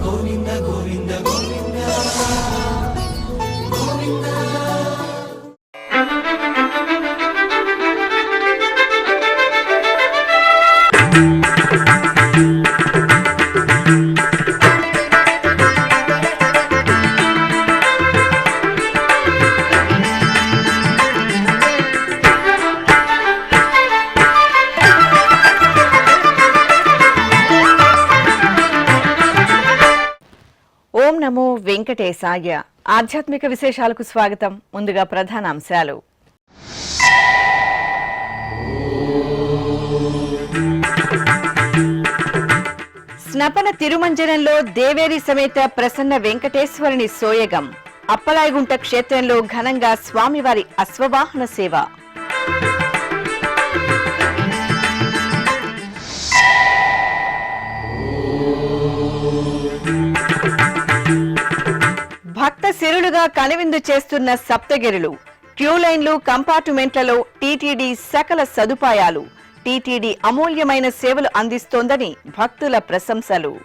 గోవింద గోవింద గోవింద గోవింద. ఓం నమో వెంకటేశాయ. ఆధ్యాత్మిక విశేషాలకు స్వాగతం. ముందుగా ప్రధాన అంశాలు. స్నపన తిరుమంజనంలో దేవేరి సమేత ప్రసన్న వెంకటేశ్వరుని సోయగం. అప్పలాయగుంట క్షేత్రంలో ఘనంగా స్వామివారి అశ్వవాహన సేవ. భక్త సిరులుగా కనువిందు చేస్తున్న సప్తగిరులు. క్యూలైన్లు, కంపార్ట్మెంట్లలో టీటీడీ సకల సదుపాయాలు. టీటీడీ అమూల్యమైన సేవలు అందిస్తోందని భక్తుల ప్రశంసలు.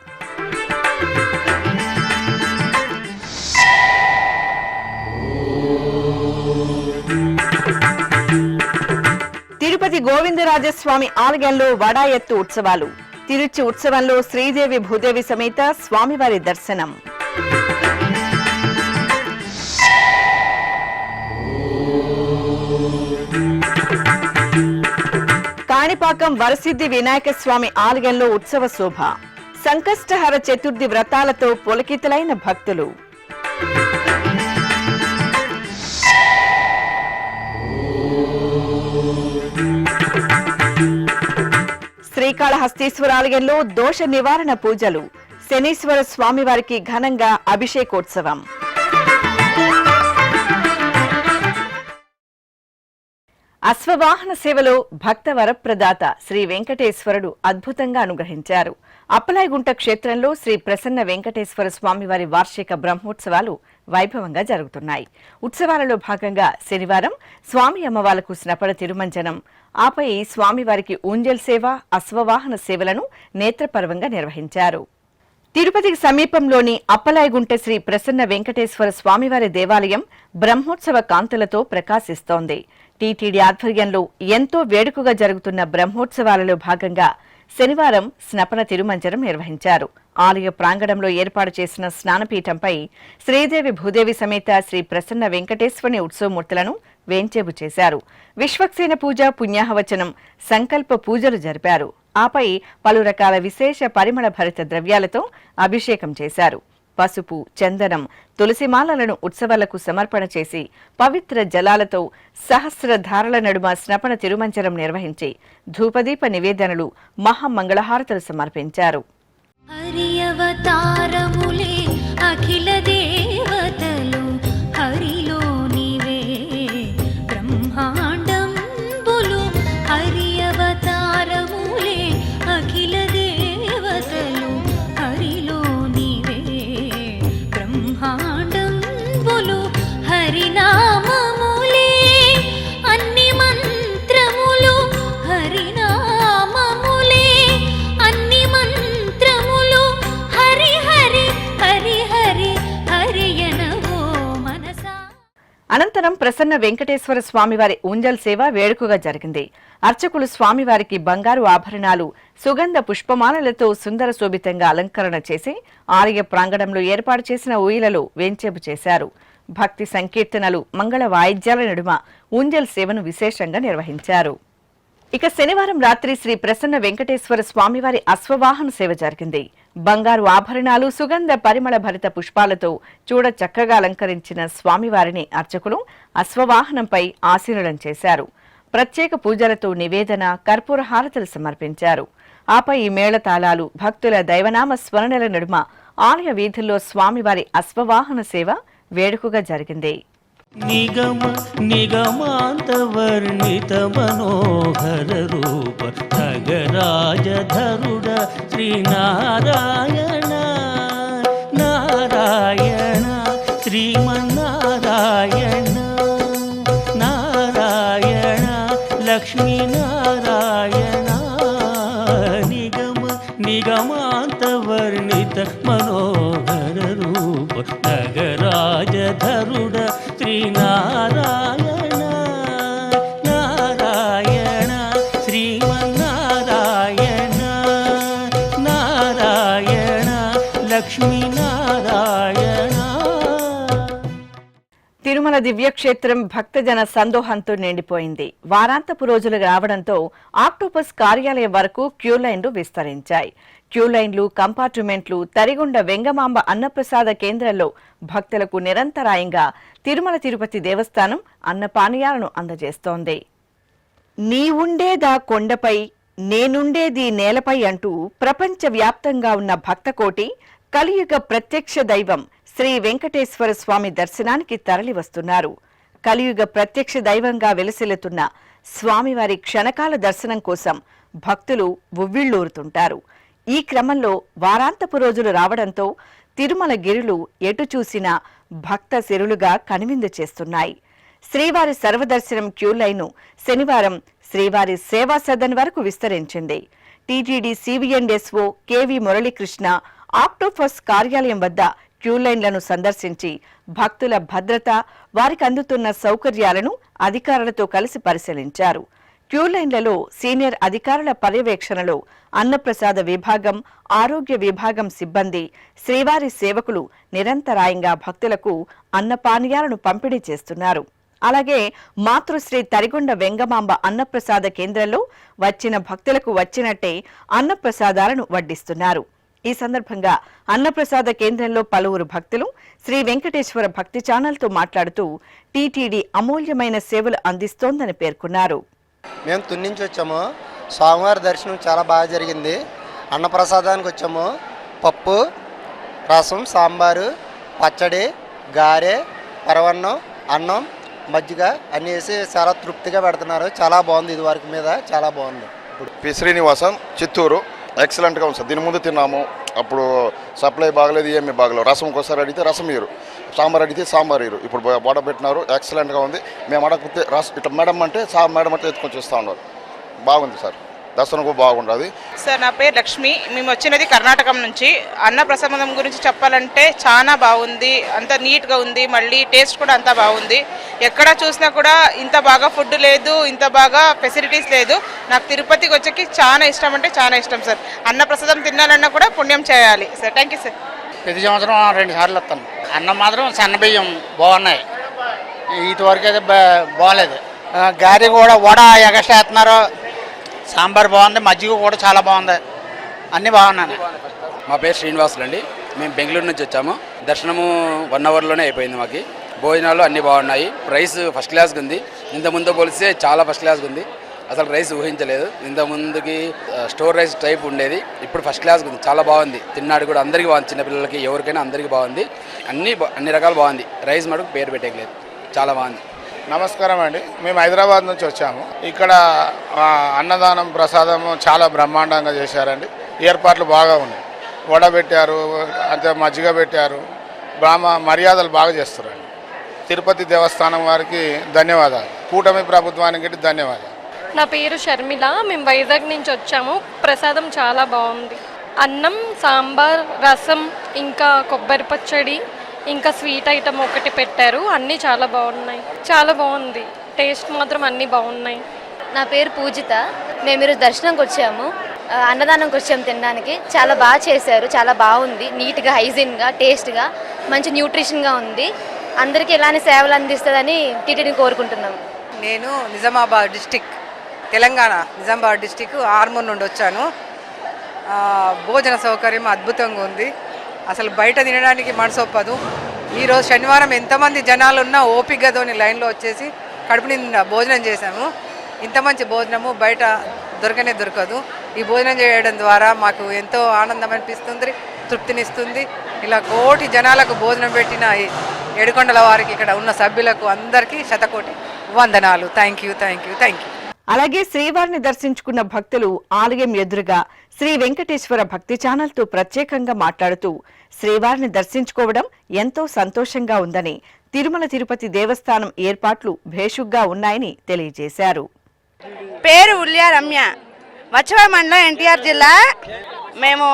తిరుపతి గోవిందరాజస్వామి ఆలయంలో వడాయత్తు ఉత్సవాలు. తిరుచి ఉత్సవంలో శ్రీదేవి భూదేవి సమేత స్వామివారి దర్శనం. కాణిపాకం వరసిద్ధి వినాయక స్వామి ఆలయంలో ఉత్సవ శోభ. సంకష్టహర చతుర్థి వ్రతాలతో పులకితులైన భక్తులు. శ్రీకాళహస్తీశ్వర ఆలయంలో దోష నివారణ పూజలు. శనీశ్వర స్వామివారికి ఘనంగా అభిషేకోత్సవం. అశ్వవాహన సేవలో భక్త వరప్రదాత శ్రీ వెంకటేశ్వరుడు అద్భుతంగా అనుగ్రహించారు. అప్పలాయగుంట క్షేత్రంలో శ్రీ ప్రసన్న వెంకటేశ్వర స్వామివారి వార్షిక బ్రహ్మోత్సవాలు వైభవంగా జరుగుతున్నాయి. ఉత్సవాలలో భాగంగా శనివారం స్వామి అమ్మవార్లకు స్నపన తిరుమంజనం, ఆపై స్వామివారికి ఊంజల్ సేవ, అశ్వవాహన సేవలను నేత్రపర్వంగా నిర్వహించారు. తిరుపతికి సమీపంలోని అప్పలాయగుంట శ్రీ ప్రసన్న వెంకటేశ్వర స్వామివారి దేవాలయం బ్రహ్మోత్సవ కాంతులతో ప్రకాశిస్తోంది. టీటీడీ ఆధ్వర్యంలో ఎంతో వేడుకగా జరుగుతున్న బ్రహ్మోత్సవాలలో భాగంగా శనివారం స్నపన తిరుమంజనం నిర్వహించారు. ఆలయ ప్రాంగణంలో ఏర్పాటు చేసిన స్నానపీఠంపై శ్రీదేవి భూదేవి సమేత శ్రీ ప్రసన్న వెంకటేశ్వరుని ఉత్సవమూర్తులను వేంచేపు చేశారు. విశ్వక్సేన పూజ, పుణ్యాహవచనం, సంకల్ప పూజలు జరిపారు. ఆపై పలు రకాల విశేష పరిమళ భరిత ద్రవ్యాలతో అభిషేకం చేశారు. పసుపు, చందనం, తులసిమాలలను ఉత్సవాలకు సమర్పణ చేసి పవిత్ర జలాలతో సహస్రధారల నడుమ స్నపన తిరుమంజనం నిర్వహించి ధూపదీప నివేదనలు, మహామంగళహారతులు సమర్పించారు. హరియవతారములే అఖిల దేవతలు హరిలో నీవే బ్రహ్మాండంబులు. హరియవతారములే అఖిల దేవతలు హరిలో నీవే బ్రహ్మాండంబులు. హరినామములే అన్ని మంత్రములు. హరినామములే అన్ని మంత్రములు. హరి హరి హరి హరి హరియనవో మనసా. అనంతరం ప్రసన్న వెంకటేశ్వర స్వామివారి ఊంజల్ సేవ వేడుకగా జరిగింది. అర్చకులు స్వామివారికి బంగారు ఆభరణాలు, సుగంధ పుష్పమాలలతో సుందర శోభితంగా అలంకరణ చేసి ఆలయ ప్రాంగణంలో ఏర్పాటు చేసిన ఊయలలో వేంచేపు చేశారు. భక్తి సంకీర్తనలు, మంగళ వాయిద్యాల నడుమ ఊంజల్ సేవను విశేషంగా నిర్వహించారు. ఇక శనివారం రాత్రి శ్రీ ప్రసన్న వెంకటేశ్వర స్వామివారి అశ్వవాహన సేవ జరిగింది. బంగారు ఆభరణాలు, సుగంధ పరిమళ భరిత పుష్పాలతో చూడ చక్కగా అలంకరించిన స్వామివారిని అర్చకులు అశ్వవాహనంపై ఆసీనులం చేశారు. ప్రత్యేక పూజలతో నివేదన, కర్పూర హారతులు సమర్పించారు. ఆపై మేళతాళాలు, భక్తుల దైవనామ స్మరణల నడుమ ఆలయ వీధుల్లో స్వామివారి అశ్వవాహన సేవ వేడుకగా జరిగింది. నిగమ నిగమాంత వర్ణిత మనోహర రూప ధగరాజధరుడ శ్రీనారాయణ నారాయణ శ్రీమన్నారాయణ నారాయణ లక్ష్మీనారాయణ నిగమ నిగమాంత వర్ణిత మనోహర దివ్యక్షేత్రం భక్తజన సందోహంతో నిండిపోయింది. వారాంతపు రోజులు రావడంతో ఆక్టోపస్ కార్యాలయం వరకు క్యూలైన్లు విస్తరించాయి. క్యూలైన్లు, కంపార్ట్మెంట్లు తరిగొండ వెంగమాంబ అన్నప్రసాద కేంద్రంలో భక్తులకు నిరంతరాయంగా తిరుమల తిరుపతి దేవస్థానం అన్నపానీయాలను అందజేస్తోంది. నీవుండేదా కొండపై, నేనుండేది నేలపై అంటూ ప్రపంచవ్యాప్తంగా ఉన్న భక్తకోటి కలియుగ ప్రత్యక్ష దైవం శ్రీ వెంకటేశ్వర స్వామి దర్శనానికి తరలివస్తున్నారు. కలియుగ ప్రత్యక్ష దైవంగా వెలసిల్లుతున్న స్వామివారి క్షణకాల దర్శనం కోసం భక్తులు ఉవ్విళ్లూరుతుంటారు. ఈ క్రమంలో వారాంతపు రోజులు రావడంతో తిరుమల గిరులు ఎటు చూసినా భక్త సిరులుగా కనువిందు చేస్తున్నాయి. శ్రీవారి సర్వదర్శనం క్యూలైను శనివారం శ్రీవారి సేవా సదన్ వరకు విస్తరించింది. TTD CV and SO KV Muralikrishna Octopus కార్యాలయం వద్ద క్యూలైన్లను సందర్శించి భక్తుల భద్రత, వారికి అందుతున్న సౌకర్యాలను అధికారులతో కలిసి పరిశీలించారు. క్యూలైన్లలో సీనియర్ అధికారుల పర్యవేక్షణలో అన్నప్రసాద విభాగం, ఆరోగ్య విభాగం సిబ్బంది, శ్రీవారి సేవకులు నిరంతరాయంగా భక్తులకు అన్నపానీయాలను పంపిణీ చేస్తున్నారు. అలాగే మాతృశ్రీ తరిగొండ వెంగమాంబ అన్నప్రసాద కేంద్రంలో వచ్చిన భక్తులకు వచ్చినట్టే అన్నప్రసాదాలను వడ్డిస్తున్నారు. ఈ సందర్భంగా అన్నప్రసాద కేంద్రంలో పలువురు భక్తులు శ్రీ వెంకటేశ్వర భక్తి ఛానల్తో మాట్లాడుతూ టీటీడీ అమూల్యమైన సేవలు అందిస్తోందని పేర్కొన్నారు. మేము తుని నుంచి వచ్చాము. స్వామివారి దర్శనం చాలా బాగా జరిగింది. అన్నప్రసాదానికి వచ్చాము. పప్పు, రసం, సాంబారు, పచ్చడి, గారె, పరవన్నం, అన్నం, మజ్జిగ అన్నీ వేసి చాలా తృప్తిగా పెడుతున్నారు. చాలా బాగుంది. ఇది వరకు మీద చాలా బాగుంది. ఇప్పుడు పి శ్రీనివాసం, చిత్తూరు. ఎక్సలెంట్గా ఉంది సార్. దీని ముందు తిన్నాము, అప్పుడు సప్లై బాగలేదు, ఏమీ బాగలేదు. రసం ఒకసారి అడిగితే రసం ఇరు, సాంబార్ అడిగితే సాంబార్ ఇరు. ఇప్పుడు వడ పెట్టినారు, ఎక్సలెంట్గా ఉంది. మేము అడగకపోతే ఇట్లా మేడం అంటే మేడం అంటే ఎత్తుకొని చేస్తూ ఉన్నారు. బాగుంది సార్, దర్శనం కూడా బాగుంటుంది. సార్ నా పేరు లక్ష్మి. మేము వచ్చినది కర్ణాటకం నుంచి. అన్న ప్రసాదం గురించి చెప్పాలంటే చాలా బాగుంది, అంత నీట్గా ఉంది, మళ్ళీ టేస్ట్ కూడా అంతా బాగుంది. ఎక్కడ చూసినా కూడా ఇంత బాగా ఫుడ్ లేదు, ఇంత బాగా ఫెసిలిటీస్ లేదు. నాకు తిరుపతికి వచ్చేకి చాలా ఇష్టం అంటే చాలా ఇష్టం సార్. అన్న ప్రసాదం తినాలన్నా కూడా పుణ్యం చేయాలి సార్. Thank you sir. ప్రతి సంవత్సరం 2 సార్లు వస్తాను. అన్నం మాత్రం సన్నబియ్యం బాగున్నాయి. ఇటువరకు అయితే బాగలేదు. గారి కూడా వడ ఎగస్టేస్తున్నారు. సాంబార్ బాగుంది, మజ్జిగ కూడా చాలా బాగుంది, అన్నీ బాగున్నాయి. మా పేరు శ్రీనివాసులు అండి. మేము బెంగళూరు నుంచి వచ్చాము. దర్శనము 1 అవర్లోనే అయిపోయింది. మాకు భోజనాలు అన్నీ బాగున్నాయి. రైస్ ఫస్ట్ క్లాస్గా ఉంది. ఇంతకుముందు పోలిస్తే చాలా ఫస్ట్ క్లాస్గా ఉంది. అసలు రైస్ ఊహించలేదు. ఇంతకుముందుకి స్టోర్ రైస్ టైప్ ఉండేది, ఇప్పుడు ఫస్ట్ క్లాస్గా ఉంది. చాలా బాగుంది. తిన్నాడు కూడా అందరికీ బాగుంది. చిన్నపిల్లలకి ఎవరికైనా అందరికీ బాగుంది. అన్ని రకాలు బాగుంది. రైస్ మటుకు పేరు పెట్టేయలేదు, చాలా బాగుంది. నమస్కారం అండి. మేము హైదరాబాద్ నుంచి వచ్చాము. ఇక్కడ అన్నదానం ప్రసాదము చాలా బ్రహ్మాండంగా చేశారండి. ఏర్పాట్లు బాగా ఉన్నాయి. వడ పెట్టారు, అంతే మజ్జిగ పెట్టారు. మర్యాదలు బాగా చేస్తారండి. తిరుపతి దేవస్థానం వారికి ధన్యవాదాలు. కూటమి ప్రభుత్వానికి ధన్యవాదాలు. నా పేరు షర్మిల. మేము వైజాగ్ నుంచి వచ్చాము. ప్రసాదం చాలా బాగుంది. అన్నం, సాంబార్, రసం, ఇంకా కొబ్బరి పచ్చడి, ఇంకా స్వీట్ ఐటమ్ ఒకటి పెట్టారు. అన్నీ చాలా బాగున్నాయి. చాలా బాగుంది. టేస్ట్ మాత్రం అన్నీ బాగున్నాయి. నా పేరు పూజిత. మేము ఈరోజు దర్శనంకి వచ్చాము, అన్నదానంకి వచ్చాము తినడానికి. చాలా బాగా చేశారు, చాలా బాగుంది. నీట్గా, హైజీన్గా, టేస్ట్గా, మంచి న్యూట్రిషన్గా ఉంది. అందరికీ ఇలానే సేవలు అందిస్తుందని టీటీడీని కోరుకుంటున్నాము. నేను నిజామాబాద్ డిస్టిక్, తెలంగాణ నిజామాబాద్ డిస్టిక్ ఆర్మూర్ నుండి వచ్చాను. భోజన సౌకర్యం అద్భుతంగా ఉంది. అసలు బయట తినడానికి మనసు ఒప్పదు. ఈరోజు శనివారం ఎంతమంది జనాలు ఉన్నా ఓపికతోని లైన్లో వచ్చేసి కడుపు నిండా భోజనం చేశాము. ఇంత మంచి భోజనము బయట దొరకదు. ఈ భోజనం చేయడం ద్వారా మాకు ఎంతో ఆనందం అనిపిస్తుంది, తృప్తినిస్తుంది. ఇలా కోటి జనాలకు భోజనం పెట్టిన ఏడుకొండల వారికి, ఇక్కడ ఉన్న సభ్యులకు అందరికీ శతకోటి వందనాలు. Thank you. అలాగే శ్రీవారిని దర్శించుకున్న భక్తులు ఆలయం ఎదురుగా శ్రీ వెంకటేశ్వర భక్తి ఛానల్తో ప్రత్యేకంగా మాట్లాడుతూ శ్రీవారిని దర్శించుకోవడం ఎంతో సంతోషంగా ఉందని, తిరుమల తిరుపతి దేవస్థానం ఏర్పాట్లు భేషుగ్గా ఉన్నాయని తెలియజేశారు. పేరు ఉల్యా రమ్య, వచ్చవ మండలం, ఎన్టీఆర్ జిల్లా. మేము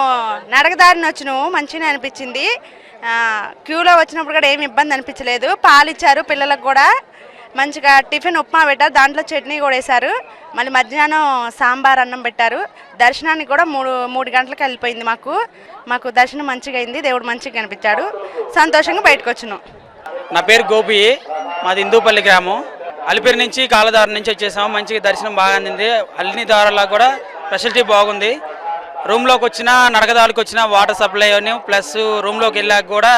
నడకదారిని వచ్చినాము, మంచిగా అనిపించింది. క్యూలో వచ్చినప్పుడు కూడా ఏమి ఇబ్బంది అనిపించలేదు. పాలు ఇచ్చారు పిల్లలకు కూడా. మంచిగా టిఫిన్ ఉప్మా పెట్టారు, దాంట్లో చట్నీ కూడా వేశారు. మళ్ళీ మధ్యాహ్నం సాంబార్ అన్నం పెట్టారు. దర్శనానికి కూడా 3 గంటలకు వెళ్ళిపోయింది. మాకు దర్శనం మంచిగా అయింది. దేవుడు మంచిగా కనిపించాడు. సంతోషంగా బయటకు వచ్చినాం. నా పేరు గోపి. మాది హిందూపల్లి గ్రామం. అలిపిరి నుంచి కాలదారి నుంచి వచ్చేసాము. మంచిగా దర్శనం బాగా అందింది. అన్ని దారులా కూడా ఫెసిలిటీ బాగుంది. రూమ్లోకి వచ్చిన నడకదారులకు వచ్చిన వాటర్ సప్లై అని ప్లస్ రూమ్లోకి వెళ్ళాక కూడా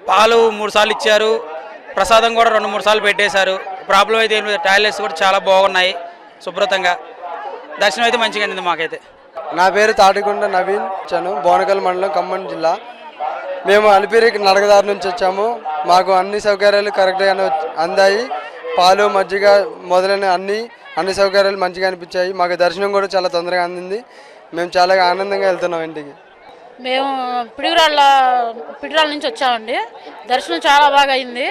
పాలు 3 సార్లు ఇచ్చారు. ప్రసాదం కూడా 2-3 సార్లు పెట్టేశారు. ప్రాబ్లం అయితే ఏం లేదు. టాయిలెట్స్ కూడా చాలా బాగున్నాయి, శుభ్రతంగా. దర్శనం అయితే మంచిగా అందింది మాకైతే. నా పేరు తాటికొండ నవీన్, వచ్చాను బోనకల్ మండలం, ఖమ్మం జిల్లా. మేము అలిపిరి నడకదారి నుంచి వచ్చాము. మాకు అన్ని సౌకర్యాలు కరెక్ట్గానే అందాయి. పాలు, మజ్జిగ మొదలైన అన్ని సౌకర్యాలు మంచిగా అనిపించాయి. మాకు దర్శనం కూడా చాలా తొందరగా అందింది. మేము చాలా ఆనందంగా వెళ్తున్నాం ఇంటికి. మేము పిడిరాళ్ళ నుంచి వచ్చామండి. దర్శనం చాలా బాగా అయింది.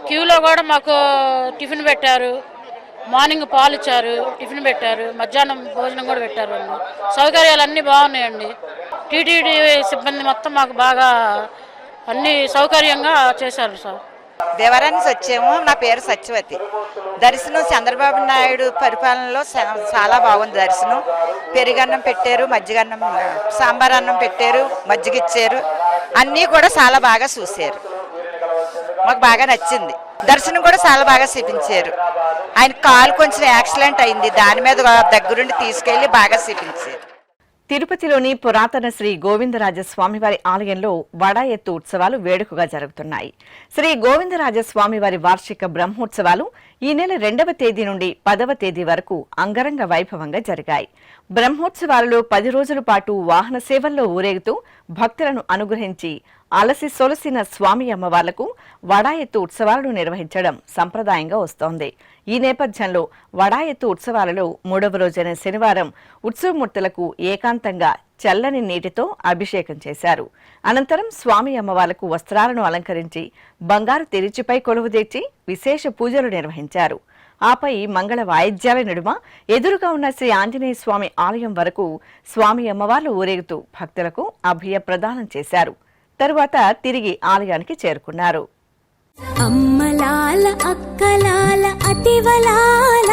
క్యూలో కూడా మాకు టిఫిన్ పెట్టారు, మార్నింగ్ పాలు ఇచ్చారు, టిఫిన్ పెట్టారు, మధ్యాహ్నం భోజనం కూడా పెట్టారు. వాళ్ళు సౌకర్యాలు అన్నీ బాగున్నాయండి. టీటీడీ సిబ్బంది మొత్తం మాకు బాగా అన్ని సౌకర్యంగా చేశారు సార్. దేవరాన్ని నుంచి వచ్చాము. నా పేరు సత్యవతి. దర్శనం చంద్రబాబు నాయుడు పరిపాలనలో చాలా బాగుంది. దర్శనం పెరుగన్నం పెట్టారు, మజ్జిగన్నం, సాంబార్ అన్నం పెట్టారు, మజ్జిగ ఇచ్చారు. అన్నీ కూడా చాలా బాగా చూశారు. మాకు బాగా నచ్చింది. దర్శనం కూడా చాలా బాగా చూపించారు. ఆయన కాలు కొంచెం యాక్సిడెంట్ అయింది, దాని మీద దగ్గరుండి తీసుకెళ్లి బాగా చూపించారు. తిరుపతిలోని పురాతన శ్రీ గోవిందరాజస్వామివారి ఆలయంలో వడా ఎత్తు ఉత్సవాలు వేడుకగా జరుగుతున్నాయి. శ్రీ గోవిందరాజస్వామివారి వార్షిక బ్రహ్మోత్సవాలు ఈ నెల 2వ తేదీ నుండి 10వ తేదీ వరకు అంగరంగ వైభవంగా జరిగాయి. బ్రహ్మోత్సవాలలో 10 రోజుల పాటు వాహన సేవల్లో ఊరేగుతూ భక్తులను అనుగ్రహించి అలసి సొలసిన స్వామి అమ్మవార్లకు వడా ఎత్తు ఉత్సవాలను నిర్వహించడం సంప్రదాయంగా వస్తోంది. ఈ నేపథ్యంలో వడా ఎత్తు ఉత్సవాలలో 3వ రోజైన శనివారం ఉత్సవమూర్తులకు ఏకాంతంగా చల్లని నీటితో అభిషేకం చేశారు. అనంతరం స్వామి అమ్మవార్లకు వస్త్రాలను అలంకరించి బంగారు తిరిచిపై కొలువుదీర్చి విశేష పూజలు నిర్వహించారు. ఆపై మంగళ వాయిద్యాల నడుమ ఎదురుగా ఉన్న శ్రీ ఆంజనేయ స్వామి ఆలయం వరకు స్వామి అమ్మవార్లు ఊరేగుతూ భక్తులకు అభయ ప్రదానం చేశారు. తరువాత తిరిగి ఆలయానికి చేరుకున్నారు. అమ్మలాల అక్కలాల అతివలాల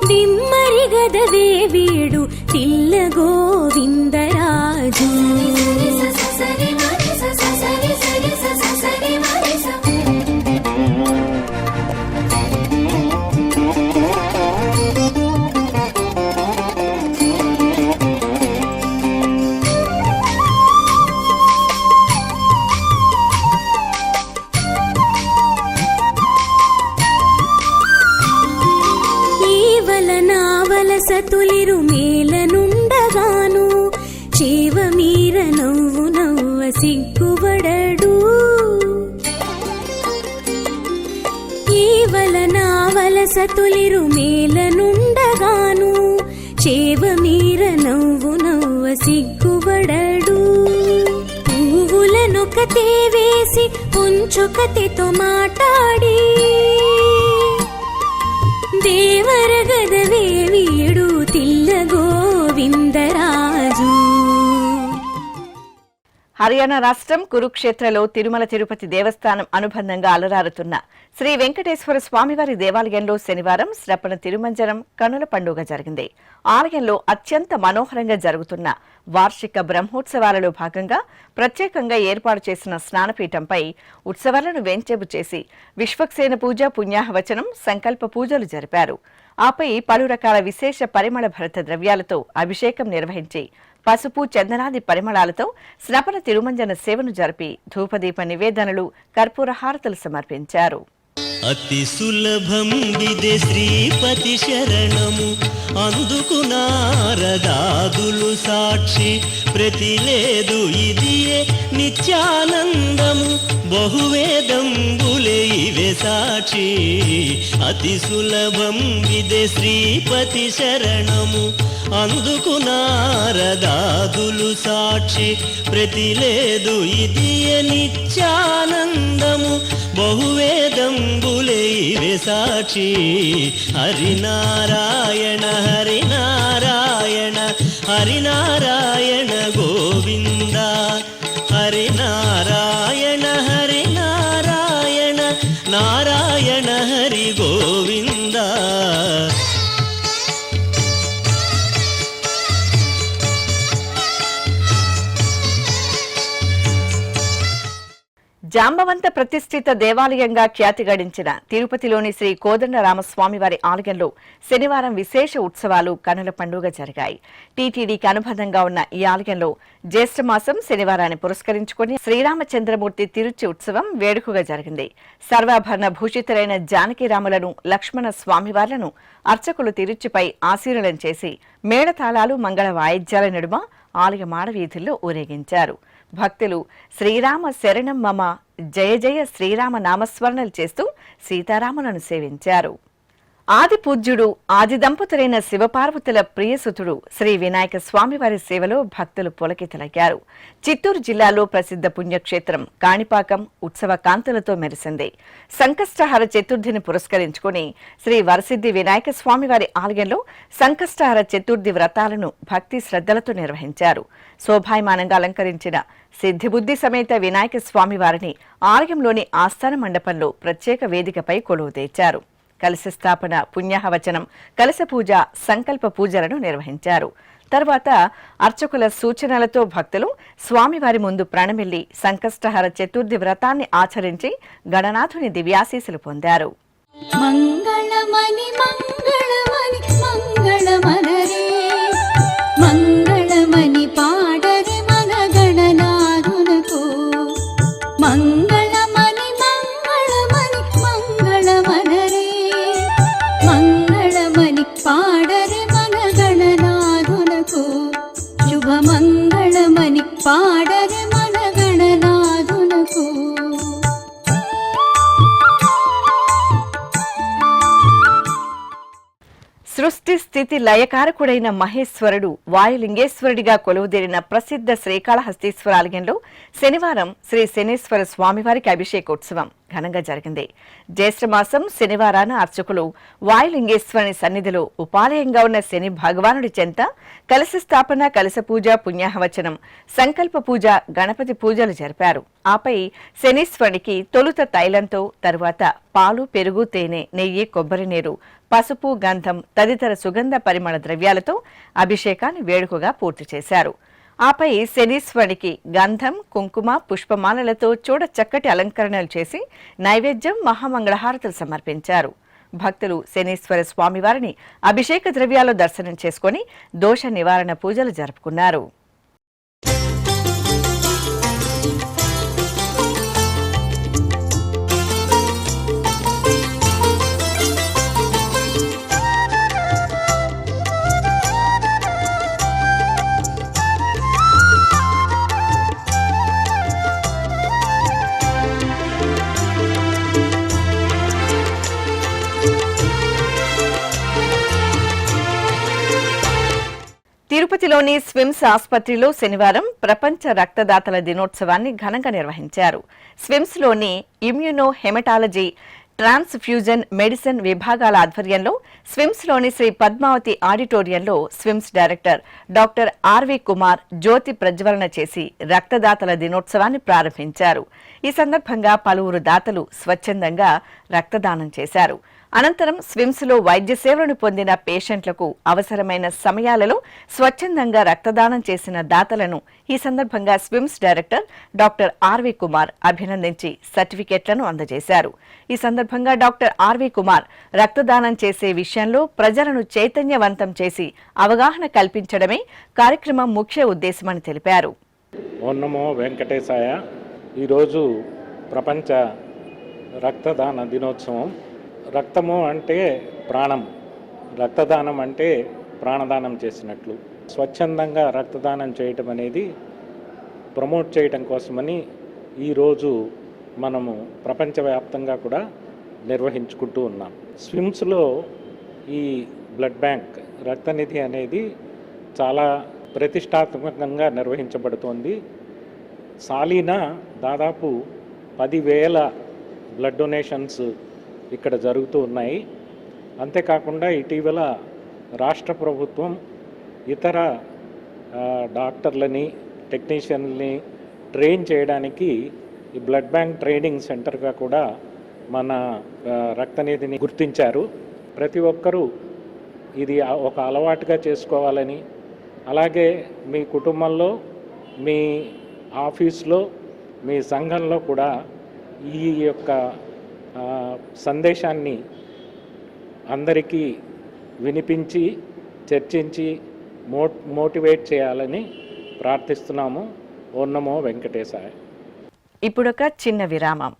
దిమ్మరిగదవే వీడు తిల్ల గోవిందరాజు. సతులిరు మేలనుండగాను చేవ మీర నవ్వు నవ్వ సిగ్గుబడడు. ఈవల సతులిరు మేలనుండగాను చేవ మీర నవ్వు నవ్వ సిగ్గుబడడు. పువ్వులనొకతే వేసి పుంచొకతితో మాట్లాడి దేవరగదవే వీడు తిల్ల గోవిందరాజు. హర్యానా రాష్ట్రం కురుక్షేత్రలో తిరుమల తిరుపతి దేవస్థానం అనుబంధంగా అలరారుతున్న శ్రీ వెంకటేశ్వర స్వామివారి దేవాలయంలో శనివారం శ్రపణ తిరుమంజనం కనుల పండుగ జరిగింది. ఆలయంలో అత్యంత మనోహరంగా జరుగుతున్న వార్షిక బ్రహ్మోత్సవాలలో భాగంగా ప్రత్యేకంగా ఏర్పాటు చేసిన స్నానపీఠంపై ఉత్సవాలను వెంచేపు చేసి విశ్వక్సేన పూజ, పుణ్యాహవచనం, సంకల్ప పూజలు జరిపారు. ఆపై పలు రకాల విశేష పరిమళ భరిత ద్రవ్యాలతో అభిషేకం నిర్వహించి పసుపు, చందనాది పరిమళాలతో స్నపన తిరుమంజన సేవను జరిపి ధూపదీప నివేదనలు, కర్పూర హారతులు సమర్పించారు. అతి సులభం విదే శ్రీపతి శరణము అందుకు నారదాదులు సాక్షి ప్రతిలేదు ఇదియే నిత్యానందము బహువేదంబులే ఇవే సాక్షి. అతి సులభం విదే శ్రీపతి శరణము అందుకు నారదాదులు సాక్షి ప్రతిలేదు ఇదియే నిత్యానందము బహువేదంబులే ఇవే సాక్షి. హరినారాయణ హరినారాయణ హరినారాయణ గోవింద హరినారాయణ హరినారాయణ నారాయణ హరి గోవింద. జాంబవంత ప్రతిష్ఠిత దేవాలయంగా ఖ్యాతి గడించిన తిరుపతిలోని శ్రీ కోదండరామస్వామి వారి ఆలయంలో శనివారం విశేష ఉత్సవాలు కనుల పండుగ జరిగాయి. టీటీడీకి అనుబంధంగా ఉన్న ఈ ఆలయంలో జ్యేష్ఠమాసం శనివారాన్ని పురస్కరించుకుని శ్రీరామచంద్రమూర్తి తిరుచి ఉత్సవం వేడుకగా జరిగింది. సర్వాభరణ భూషితులైన జానకిరాములను, లక్ష్మణ స్వామివార్లను అర్చకులు తిరుచిపై ఆశీర్వదనం చేసి మేళతాళాలు, మంగళ వాయిద్యాల నడుమ ఆలయ మాడవీధుల్లో ఊరేగించారు. భక్తులు శ్రీరామ శరణం మమ, జయ జయ శ్రీరామ నామస్మరణలు చేస్తూ సీతారాములను సేవించారు. ఆది పూజ్యుడు, ఆది దంపతులైన శివపార్వతుల ప్రియసుతుడు శ్రీ వినాయక స్వామివారి సేవలో భక్తులు పులకితలయ్యారు. చిత్తూరు జిల్లాలో ప్రసిద్ధ పుణ్యక్షేత్రం కాణిపాకం ఉత్సవ కాంతులతో మెరిసింది. సంకష్టహర చతుర్థిని పురస్కరించుకుని శ్రీ వరసిద్ధి వినాయక స్వామివారి ఆలయంలో సంకష్టహర చతుర్థి వ్రతాలను భక్తి శ్రద్ధలతో నిర్వహించారు. శోభాయమానంగా అలంకరించిన సిద్ధిబుద్ధి సమేత వినాయక స్వామివారిని ఆలయంలోని ఆస్థాన మండపంలో ప్రత్యేక వేదికపై కొలువుతీర్చారు. కలశ స్థాపన, పుణ్యాహవచనం, కలశ పూజ, సంకల్ప పూజలను నిర్వహించారు. తర్వాత అర్చకుల సూచనలతో భక్తులు స్వామివారి ముందు ప్రణమిల్లి సంకష్టహర చతుర్థి వ్రతాన్ని ఆచరించి గణనాథుని దివ్యాశీస్సులు పొందారు. మంగళమణి మంగళమణి మంగళమనరే మంగళమణి పాడరే మన గణనాథునకు మంగళమణి మంగళమణి మంగళమనరే మంగళమణి పాడరే మన గణనాథునకు శుభ మంగళమణి పాడరే మన గణనాథునకు. సృష్టి స్థితి లయకారకుడైన మహేశ్వరుడు వాయులింగేశ్వరుడిగా కొలువుదీరిన ప్రసిద్ధ శ్రీకాళహస్తీశ్వర ఆలయంలో శనివారం శ్రీ శనీశ్వర స్వామివారికి అభిషేకోత్సవం ఘనంగా జరిగింది. జ్యేష్ఠమాసం శనివారాన అర్చకులు వాయులింగేశ్వరుని సన్నిధిలో ఉపాలయంగా ఉన్న శని భగవానుడి చెంత కలశ స్థాపన, కలశ పూజ, పుణ్యాహవచనం, సంకల్ప పూజ, గణపతి పూజలు జరిపారు. ఆపై శనీశ్వరునికి తొలుత తైలంతో, తరువాత పాలు, పెరుగు, తేనె, నెయ్యి, కొబ్బరి నీరు, పసుపు, గంధం తదితర సుగంధ పరిమళ ద్రవ్యాలతో అభిషేకాన్ని వేడుకగా పూర్తి చేశారు. ఆపై శనీశ్వరునికి గంధం, కుంకుమ, పుష్పమాలలతో చూడ చక్కటి అలంకరణలు చేసి నైవేద్యం, మహామంగళహారతులు సమర్పించారు. భక్తులు శనీశ్వర స్వామివారిని అభిషేక ద్రవ్యాలు దర్శనం చేసుకుని దోష నివారణ పూజలు జరుపుకున్నారు. తిరుపతిలోని స్విమ్స్ ఆసుపత్రిలో శనివారం ప్రపంచ రక్తదాతల దినోత్సవాన్ని ఘనంగా నిర్వహించారు. స్విమ్స్ లోని ఇమ్యూనో హెమటాలజీ, ట్రాన్స్ఫ్యూజన్ మెడిసిన్ విభాగాల ఆధ్వర్యంలో స్విమ్స్ లోని శ్రీ పద్మావతి ఆడిటోరియంలో SVIMS director doctor RV Kumar జ్యోతి ప్రజ్వలన చేసి రక్తదాతల దినోత్సవాన్ని ప్రారంభించారు. ఈ సందర్భంగా పలువురు దాతలు స్వచ్ఛందంగా రక్తదానం చేశారు. అనంతరం స్విమ్స్ లో వైద్య సేవలను పొందిన పేషెంట్లకు అవసరమైన సమయాలలో స్వచ్ఛందంగా రక్తదానం చేసిన దాతలను ఈ సందర్భంగా SVIMS director doctor RV Kumar అభినందించి సర్టిఫికెట్లను అందజేశారు. ఈ సందర్భంగా డాక్టర్ ఆర్వి కుమార్ రక్తదానం చేసే విషయంలో ప్రజలను చైతన్యవంతం చేసి అవగాహన కల్పించడమే కార్యక్రమం ముఖ్య ఉద్దేశమని తెలిపారు. ఓం నమో వెంకటేశాయ. ఈరోజు ప్రపంచ రక్తదాన దినోత్సవం. రక్తము అంటే ప్రాణం, రక్తదానం అంటే ప్రాణదానం చేసినట్లు. స్వచ్ఛందంగా రక్తదానం చేయటం అనేది ప్రమోట్ చేయటం కోసమని ఈరోజు మనము ప్రపంచవ్యాప్తంగా కూడా నిర్వహించుకుంటూ ఉన్నాం. స్విమ్స్లో ఈ బ్లడ్ బ్యాంక్ రక్తనిధి అనేది చాలా ప్రతిష్టాత్మకంగా నిర్వహించబడుతోంది. సాలీనా దాదాపు 10,000 బ్లడ్ డొనేషన్స్ ఇక్కడ జరుగుతూ ఉన్నాయి. అంతేకాకుండా ఇటీవల రాష్ట్ర ప్రభుత్వం ఇతర డాక్టర్లని, టెక్నీషియన్ని ట్రైన్ చేయడానికి ఈ బ్లడ్ బ్యాంక్ ట్రైనింగ్ సెంటర్గా కూడా మన రక్తనిధిని గుర్తించారు. ప్రతి ఒక్కరూ ఇది ఒక అలవాటుగా చేసుకోవాలని, అలాగే మీ కుటుంబంలో, మీ ఆఫీస్లో, మీ సంఘంలో కూడా ఈ యొక్క సందేశాన్ని అందరికీ వినిపించి చర్చించి మోటివేట్ చేయాలని ప్రార్థిస్తున్నాము. ఓం నమో వెంకటేశాయ. ఇప్పుడొక చిన్న విరామం.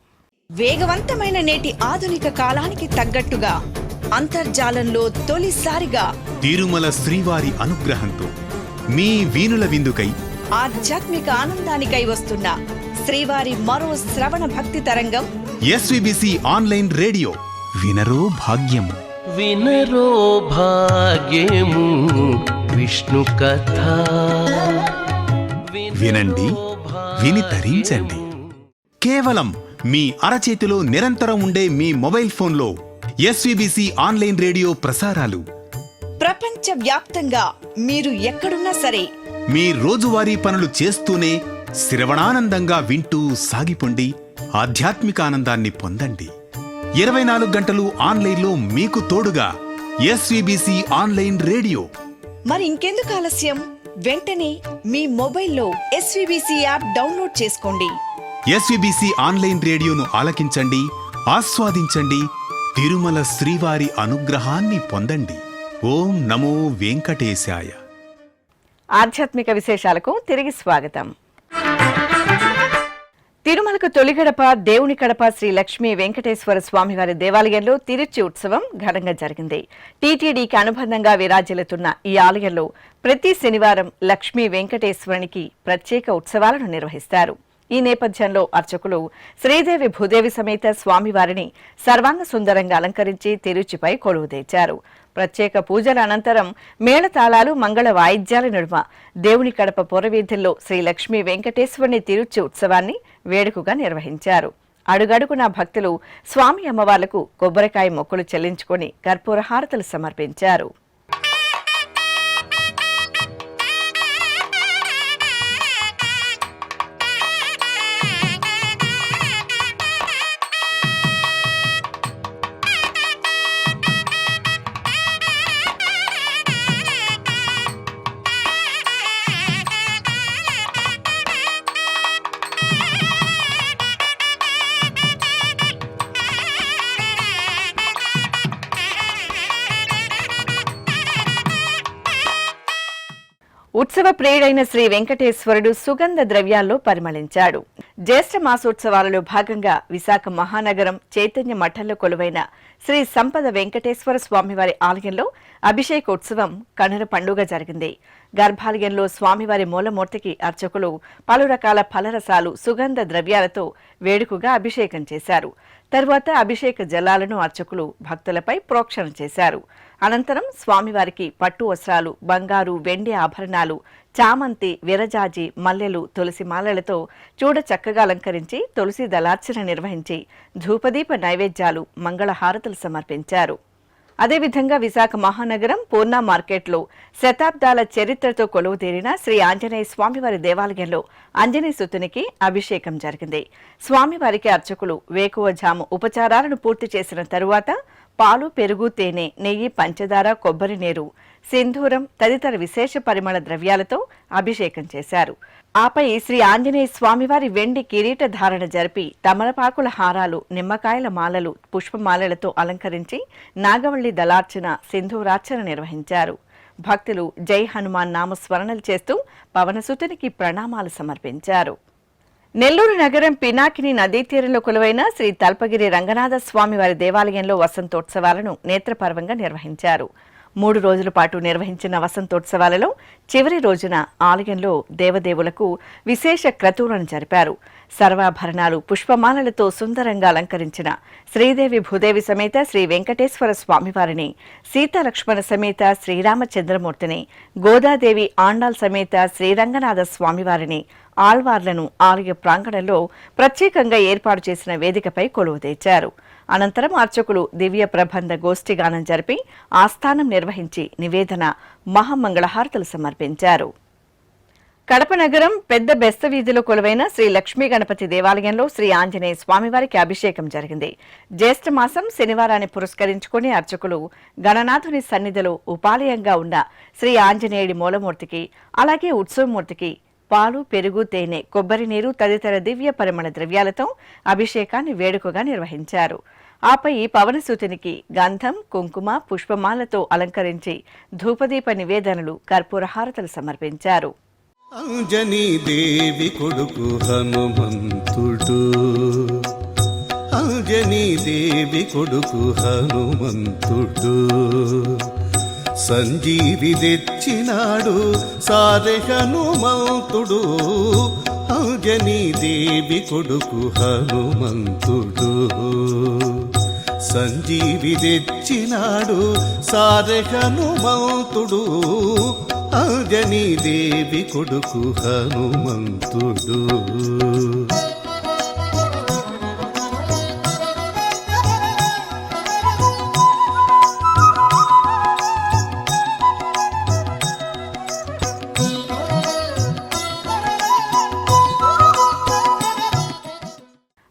వేగవంతమైన నేటి ఆధునిక కాలానికి తగ్గట్టుగా అంతర్జాలంలో తొలిసారిగా తిరుమల శ్రీవారి అనుగ్రహంతో మీ వీణుల విందుకై ఆధ్యాత్మిక ఆనందానికై వస్తున్న శ్రీవారి మరో శ్రవణ భక్తి తరంగం ఎస్విబిసి ఆన్లైన్ రేడియో. వినరో భాగ్యము, వినరో భాగ్యము విష్ణు కథ. వినండి, విని తరించండి. కేవలం మీ అరచేతిలో నిరంతరం ఉండే మీ మొబైల్ ఫోన్లో ఎస్విబిసి ఆన్లైన్ రేడియో ప్రసారాలు ప్రపంచ వ్యాప్తంగా మీరు ఎక్కడున్నా సరే మీ రోజువారీ పనులు చేస్తూనే శ్రవణానందంగా వింటూ సాగిపోండి. ఆధ్యాత్మిక ఆనందాన్ని పొందండి. 24 గంటలు ఆన్లైన్లో మీకు తోడుగా ఎస్విబిసి ఆన్లైన్ రేడియో. మరి ఇంకెందుకు ఆలస్యం? వెంటనే మీ మొబైల్లో ఎస్విబిసి యాప్ డౌన్లోడ్ చేసుకోండి. ఎస్విబిసి ఆన్లైన్ రేడియోను ఆలకించండి, ఆస్వాదించండి. తిరుమల శ్రీవారి అనుగ్రహాన్ని పొందండి. ఓం నమో వెంకటేశాయ. ఆధ్యాత్మిక విశేషాలకు తిరిగి స్వాగతం. తిరుమలకు తొలి గడప దేవుని కడప శ్రీ లక్ష్మీ వెంకటేశ్వర స్వామివారి దేవాలయంలో తిరుచి ఉత్సవం ఘనంగా జరిగింది. టీటీడీకి అనుబంధంగా విరాజిల్లుతున్న ఈ ఆలయంలో ప్రతి శనివారం లక్ష్మీ వెంకటేశ్వరునికి ప్రత్యేక ఉత్సవాలను నిర్వహిస్తారు. ఈ నేపథ్యంలో అర్చకులు శ్రీదేవి భూదేవి సమేత స్వామివారిని సర్వాంగ సుందరంగా అలంకరించి తిరుచిపై కొలువుదీర్చారు. ప్రత్యేక పూజల అనంతరం మేళతాళాలు, మంగళ వాయిద్యాల నడుమ దేవుని కడప పురవీధుల్లో శ్రీ లక్ష్మీ వెంకటేశ్వరుని తిరుచి ఉత్సవాన్ని వేడుకగా నిర్వహించారు. అడుగడుగునా భక్తులు స్వామి అమ్మవార్లకు కొబ్బరికాయ మొక్కులు చెల్లించుకుని కర్పూర హారతులు సమర్పించారు. ఉత్సవ ప్రియుడైన శ్రీ వెంకటేశ్వరుడు సుగంధ ద్రవ్యాల్లో పరిమళించాడు. జ్యేష్ఠ మాసోత్సవాలలో భాగంగా విశాఖ మహానగరం చైతన్య మఠంలో కొలువైన శ్రీ సంపద వెంకటేశ్వర స్వామివారి ఆలయంలో అభిషేకోత్సవం కనుల పండుగ జరిగింది. గర్భాలయంలో స్వామివారి మూలమూర్తికి అర్చకులు పలు రకాల ఫలరసాలు, సుగంధ ద్రవ్యాలతో వేడుకగా అభిషేకం చేశారు. తరువాత అభిషేక జలాలను అర్చకులు భక్తులపై ప్రోక్షణ చేశారు. అనంతరం స్వామివారికి పట్టు వస్త్రాలు, బంగారు, వెండి ఆభరణాలు, చామంతి, విరజాజి, మల్లెలు, తులసి మాలలతో చూడ చక్కగా అలంకరించి తులసి దళార్చన నిర్వహించి ధూపదీప నైవేద్యాలు, మంగళహారతులు సమర్పించారు. అదేవిధంగా విశాఖ మహానగరం పూర్ణ మార్కెట్లో శతాబ్దాల చరిత్రతో కొలువుతీరిన శ్రీ ఆంజనేయ స్వామివారి దేవాలయంలో ఆంజనేయ సుతునికి అభిషేకం జరిగింది. స్వామివారికి అర్చకులు వేకువజాము ఉపచారాలను పూర్తి చేసిన తరువాత పాలు, పెరుగు, తేనె, నెయ్యి, పంచదార, కొబ్బరి నీరు, సింధూరం తదితర విశేష పరిమళ ద్రవ్యాలతో అభిషేకం చేశారు. ఆపై శ్రీ ఆంజనేయ స్వామివారి వెండి కిరీట ధారణ జరిపి తమలపాకుల హారాలు, నిమ్మకాయల మాలలు, పుష్పమాలలతో అలంకరించి నాగవల్లి దళార్చన, సింధూరార్చన నిర్వహించారు. భక్తులు జై హనుమాన్ నామస్మరణలు చేస్తూ పవనసుతునికి ప్రణామాలు సమర్పించారు. నెల్లూరు నగరం పినాకిని నదీ తీరంలో కొలువైన శ్రీ తల్పగిరి రంగనాథ స్వామివారి దేవాలయంలో వసంతోత్సవాలను నేత్రపర్వంగా నిర్వహించారు. 3 రోజుల పాటు నిర్వహించిన వసంతోత్సవాలలో చివరి రోజున ఆలయంలో దేవదేవులకు విశేష క్రతువులను జరిపారు. సర్వాభరణాలు, పుష్పమాలలతో సుందరంగా అలంకరించిన శ్రీదేవి భూదేవి సమేత శ్రీ వెంకటేశ్వర స్వామివారిని, సీతాలక్ష్మణ సమేత శ్రీరామచంద్రమూర్తిని, గోదాదేవి ఆండాల్ సమేత శ్రీరంగనాథ స్వామివారిని, ఆళ్వార్లను ఆలయ ప్రాంగణంలో ప్రత్యేకంగా ఏర్పాటు చేసిన వేదికపై కొలువుదీర్చారు. అనంతరం అర్చకులు దివ్య ప్రబంధ గోష్ఠిగానం జరిపి ఆస్థానం నిర్వహించి నివేదన, మహామంగళహారతులు సమర్పించారు. కడప నగరం పెద్ద బెస్త వీధిలో కొలువైన శ్రీ లక్ష్మీ గణపతి దేవాలయంలో శ్రీ ఆంజనేయ స్వామివారికి అభిషేకం జరిగింది. జ్యేష్ఠ మాసం శనివారాన్ని పురస్కరించుకుని అర్చకులు గణనాథుని సన్నిధిలో ఉపాలయంగా ఉన్న శ్రీ ఆంజనేయుడి మూలమూర్తికి, అలాగే ఉత్సవమూర్తికి పాలు, పెరుగు, తేనె, కొబ్బరి నీరు తదితర దివ్య పరిమళ ద్రవ్యాలతో అభిషేకాన్ని వేడుకగా నిర్వహించారు. ఆపై పవనసూతునికి గంధం, కుంకుమ, పుష్పమాలతో అలంకరించి ధూపదీప నివేదనలు, కర్పూర హారతలు సమర్పించారు. అంజనీ దేవి కొడుకు హనుమంతుడు, అంజనీ దేవి కొడుకు హనుమంతుడు, సంజీవి తెచ్చినాడు సారె హనుమంతుడు, అంజనీ దేవి కొడుకు హనుమంతుడు, సంజీవి తెచ్చినాడు సారె హనుమంతుడు, అంజనీ దేవి కొడుకు హనుమంతుడు.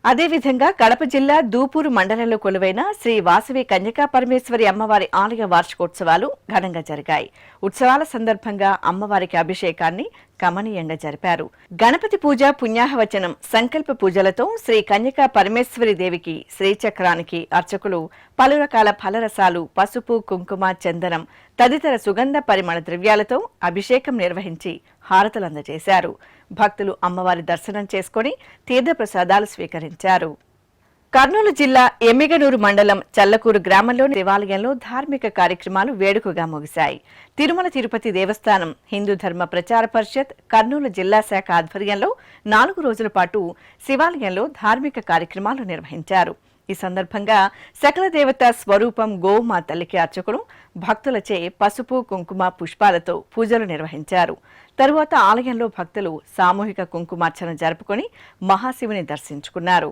అదేవిధంగా కడప జిల్లా దూపూరు మండలంలో కొలువైన శ్రీ వాసవి కన్యకా పరమేశ్వరి అమ్మవారి ఆలయ వార్షికోత్సవాలు ఘనంగా జరిగాయి. ఉత్సవాల సందర్భంగా అమ్మవారికి అభిషేకాన్ని కమనీయంగా జరిపారు. గణపతి పూజ, పుణ్యాహవచనం, సంకల్ప పూజలతో శ్రీ కన్యకా పరమేశ్వరి దేవికి శ్రీచక్రానికి అర్చకులు పలు రకాల ఫలరసాలు, పసుపు, కుంకుమ, చందనం తదితర సుగంధ పరిమళ ద్రవ్యాలతో అభిషేకం నిర్వహించి హారతలు అందజేశారు. భక్తులు అమ్మవారి దర్శనం చేసుకుని తీర్థప్రసాదాలు స్వీకరించారు. కర్నూలు జిల్లా ఎమ్మిగనూరు మండలం చల్లకూరు గ్రామంలోని దేవాలయంలో ధార్మిక కార్యక్రమాలు వేడుకగా ముగిశాయి. తిరుమల తిరుపతి దేవస్థానం హిందూ ధర్మ ప్రచార పరిషత్ కర్నూలు జిల్లా శాఖ ఆధ్వర్యంలో 4 రోజుల పాటు శివాలయంలో ధార్మిక కార్యక్రమాలు నిర్వహించారు. ఈ సందర్భంగా సకల దేవత స్వరూపం గోమా తల్లికి అర్చకులు భక్తులచే పసుపు, కుంకుమ, పుష్పాలతో పూజలు నిర్వహించారు. తరువాత ఆలయంలో భక్తులు సామూహిక కుంకుమార్చన జరుపుకుని మహాశివుని దర్శించుకున్నారు.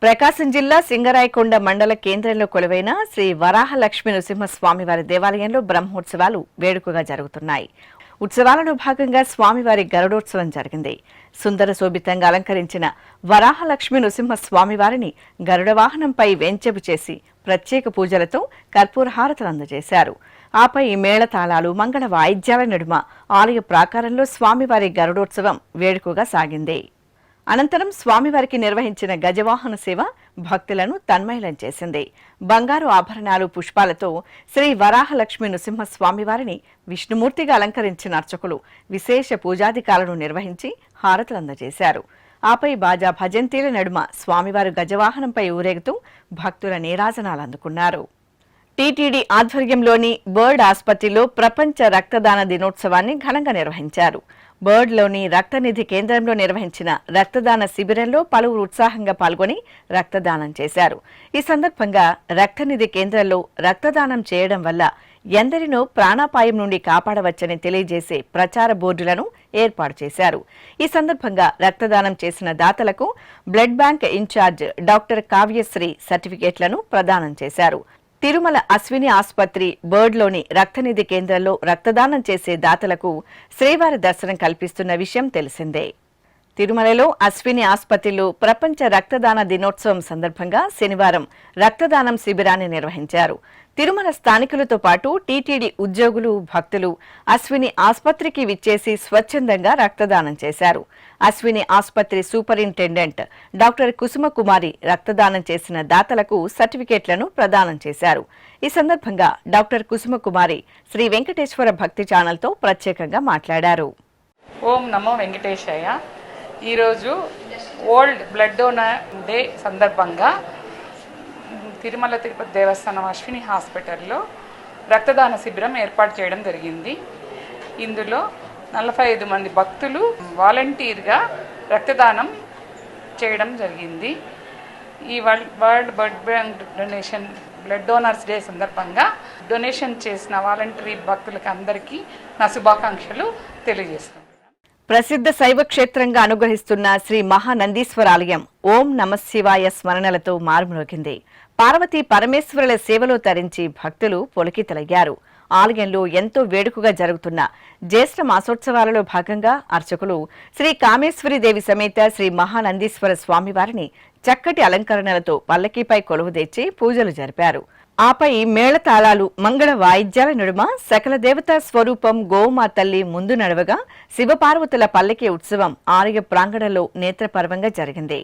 ప్రకాశం జిల్లా సింగరాయకొండ మండల కేంద్రంలో కొలువైన శ్రీ వరాహ లక్ష్మీ నృసింహస్వామివారి దేవాలయంలో బ్రహ్మోత్సవాలు వేడుకగా జరుగుతున్నాయి. ఉత్సవాలలో భాగంగా స్వామివారి గరుడోత్సవం జరిగింది. సుందర శోభితంగా అలంకరించిన వరాహ లక్ష్మీ నృసింహస్వామివారిని గరుడ వాహనంపై వేంచెపు చేసి ప్రత్యేక పూజలతో కర్పూర హారతలు అందజేశారు. ఆపై మేళతాళాలు, మంగళ వాయిద్యాల నడుమ ఆలయ ప్రాకారంలో స్వామివారి గరుడోత్సవం వేడుకగా సాగింది. అనంతరం స్వామివారికి నిర్వహించిన గజవాహన సేవ భక్తులను తన్మయలం చేసింది. బంగారు ఆభరణాలు, పుష్పాలతో శ్రీ వరాహలక్ష్మీ నృసింహస్వామివారిని విష్ణుమూర్తిగా అలంకరించిన అర్చకులు విశేష పూజాధికాలను నిర్వహించి హారతులు అందజేశారు. ఆపై బాజా భజంతీల నడుమ స్వామివారు గజవాహనంపై ఊరేగుతూ భక్తుల నీరాజనాలు అందుకున్నారు. టీటీడీ ఆధ్వర్యంలోని బర్డ్ ఆసుపత్రిలో ప్రపంచ రక్తదాన దినోత్సవాన్ని ఘనంగా నిర్వహించారు. బర్డ్లోని రక్తనిధి కేంద్రంలో నిర్వహించిన రక్తదాన శిబిరంలో పలువురు ఉత్సాహంగా పాల్గొని రక్తదానం చేశారు. ఈ సందర్భంగా రక్తనిధి కేంద్రంలో రక్తదానం చేయడం వల్ల ఎందరినో ప్రాణాపాయం నుండి కాపాడవచ్చని తెలియజేసే ప్రచార బోర్డులను ఏర్పాటు చేశారు. ఈ సందర్భంగా రక్తదానం చేసిన దాతలకు blood bank incharge doctor Kavyasri సర్టిఫికేట్లను ప్రదానం చేశారు. తిరుమల అశ్విని ఆసుపత్రి బర్డ్లోని రక్తనిధి కేంద్రంలో రక్తదానం చేసే దాతలకు శ్రీవారి దర్శనం కల్పిస్తున్న విషయం తెలిసిందే. తిరుమలలో అశ్విని ఆసుపత్రిలో ప్రపంచ రక్తదాన దినోత్సవం సందర్భంగా శనివారం రక్తదానం శిబిరాన్ని నిర్వహించారు. తిరుమల స్థానికులతో పాటు టీటీడీ ఉద్యోగులు, భక్తులు అశ్విని ఆసుపత్రికి విచ్చేసి స్వచ్ఛందంగా రక్తదానం చేశారు. అశ్విని ఆసుపత్రి సూపరింటెండెంట్ డాక్టర్ కుసుమకుమారి రక్తదానం చేసిన దాతలకు సర్టిఫికేట్లను ప్రదానం చేశారు. ఈ సందర్భంగా డాక్టర్ కుసుమకుమారి శ్రీ వెంకటేశ్వర భక్తి ఛానల్తో ప్రత్యేకంగా మాట్లాడారు. ఓం నమో వెంకటేశయ్య. ఈరోజు వరల్డ్ బ్లడ్ డోనర్ డే సందర్భంగా తిరుమల తిరుపతి దేవస్థానం అశ్విని హాస్పిటల్లో రక్తదాన శిబిరం ఏర్పాటు చేయడం జరిగింది. ఇందులో 45 మంది భక్తులు వాలంటీర్గా రక్తదానం చేయడం జరిగింది. ఈ world blood bank donation blood donors day సందర్భంగా డొనేషన్ చేసిన వాలంటరీ భక్తులకు అందరికీ నా శుభాకాంక్షలు తెలియజేస్తున్నాను. ప్రసిద్ధ శైవ క్షేత్రంగా అనుగ్రహిస్తున్న శ్రీ మహానందీశ్వర ఆలయం ఓం నమశివాయ స్మరణలతో మారుమ్రోగింది. పార్వతీ పరమేశ్వరుల సేవలో తరించి భక్తులు పులకితలయ్యారు. ఆలయంలో ఎంతో వేడుకగా జరుగుతున్న జ్యేష్ఠ మాసోత్సవాలలో భాగంగా అర్చకులు శ్రీ కామేశ్వరీదేవి సమేత శ్రీ మహానందీశ్వర స్వామివారిని చక్కటి అలంకరణలతో పల్లకీపై కొలువుదీర్చి పూజలు జరిపారు. ఆపై మేళతాళాలు మంగళ వాయిద్యాల నడుమ సకల దేవతా స్వరూపం గోమా తల్లి ముందు నడవగా శివపార్వతుల పల్లకి ఉత్సవం ఆలయ ప్రాంగణంలో నేత్రపర్వంగా జరిగింది.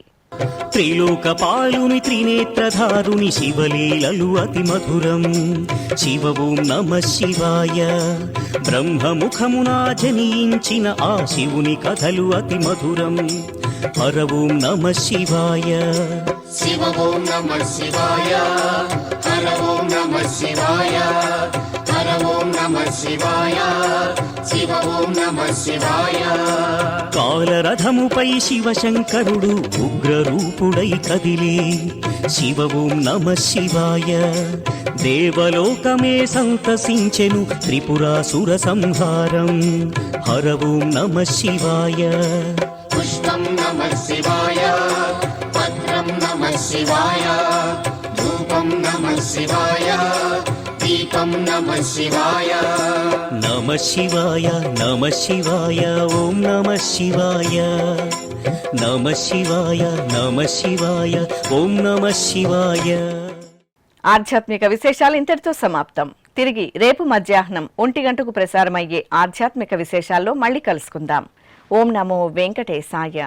త్రిలోకపాలుని త్రినేత్రధారుని శివలీలలు అతి మధురం. శివ ఓం నమ శివాయ. బ్రహ్మముఖమునా జనించిన ఆ శివుని కథలు అతి మధురం. హర ఓం నమ శివాయ. శివ ఓం నమ శివాయ. హర ఓం నమ శివాయ. హర ఓం నమ శివాయ. శివ ఓం నమ శివాయ. కాలరథముపై శివశంకరుడు ఉగ్రరూపుడై కదిలే. శివ ఓం నమ శివాయ. దేవలోకమే సంతసించెను త్రిపురాసుర సంహారం. హర ఓం నమ శివాయ. పుష్పం నమ శివాయ. పత్రం నమ శివాయ. ధూపం నమ శివాయ. దీపం నమ శివాయ. నమ శివాయ నమ శివాయ ఓం నమ శివాయ. నమ శివాయ నమ శివాయ ఓం నమ శివాయ. ఆధ్యాత్మిక విశేషాలు ఇంతటితో సమాప్తం. తిరిగి రేపు మధ్యాహ్నం 1 గంటకు ప్రసారమయ్యే ఆధ్యాత్మిక విశేషాల్లో మళ్ళీ కలుసుకుందాం. ఓం నమో వెంకటేశాయ.